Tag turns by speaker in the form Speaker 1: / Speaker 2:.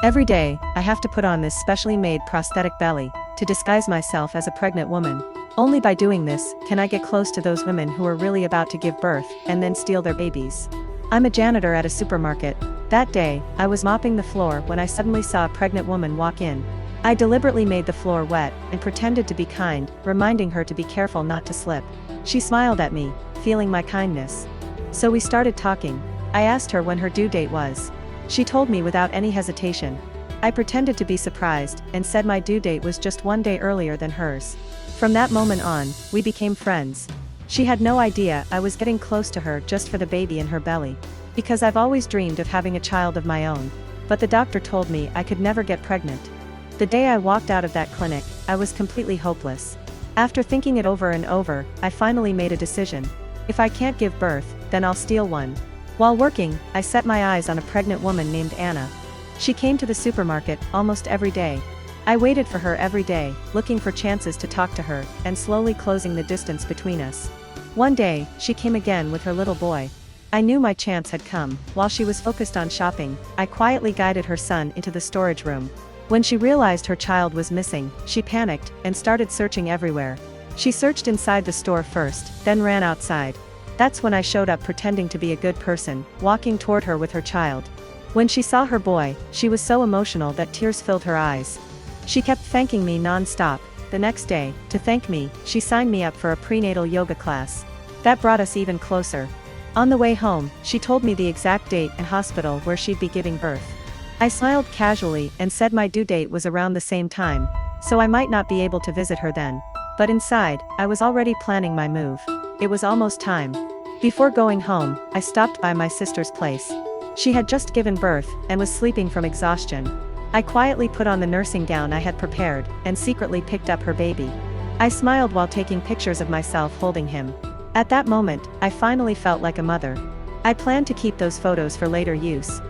Speaker 1: Every day, I have to put on this specially made prosthetic belly to disguise myself as a pregnant woman. Only by doing this can I get close to those women who are really about to give birth and then steal their babies. I'm a janitor at a supermarket. That day, I was mopping the floor when I suddenly saw a pregnant woman walk in. I deliberately made the floor wet and pretended to be kind, reminding her to be careful not to slip. She smiled at me, feeling my kindness. So we started talking. I asked her when her due date was. She told me without any hesitation. I pretended to be surprised and said my due date was just one day earlier than hers. From that moment on, we became friends. She had no idea I was getting close to her just for the baby in her belly. Because I've always dreamed of having a child of my own. But the doctor told me I could never get pregnant. The day I walked out of that clinic, I was completely hopeless. After thinking it over and over, I finally made a decision. If I can't give birth, then I'll steal one. While working, I set my eyes on a pregnant woman named Anna. She came to the supermarket almost every day. I waited for her every day, looking for chances to talk to her, and slowly closing the distance between us. One day, she came again with her little boy. I knew my chance had come. While she was focused on shopping, I quietly guided her son into the storage room. When she realized her child was missing, she panicked and started searching everywhere. She searched inside the store first, then ran outside. That's when I showed up pretending to be a good person, walking toward her with her child. When she saw her boy, she was so emotional that tears filled her eyes. She kept thanking me non-stop. The next day, to thank me, she signed me up for a prenatal yoga class. That brought us even closer. On the way home, she told me the exact date and hospital where she'd be giving birth. I smiled casually and said my due date was around the same time, so I might not be able to visit her then. But inside, I was already planning my move. It was almost time. Before going home, I stopped by my sister's place. She had just given birth and was sleeping from exhaustion. I quietly put on the nursing gown I had prepared and secretly picked up her baby. I smiled while taking pictures of myself holding him. At that moment, I finally felt like a mother. I planned to keep those photos for later use.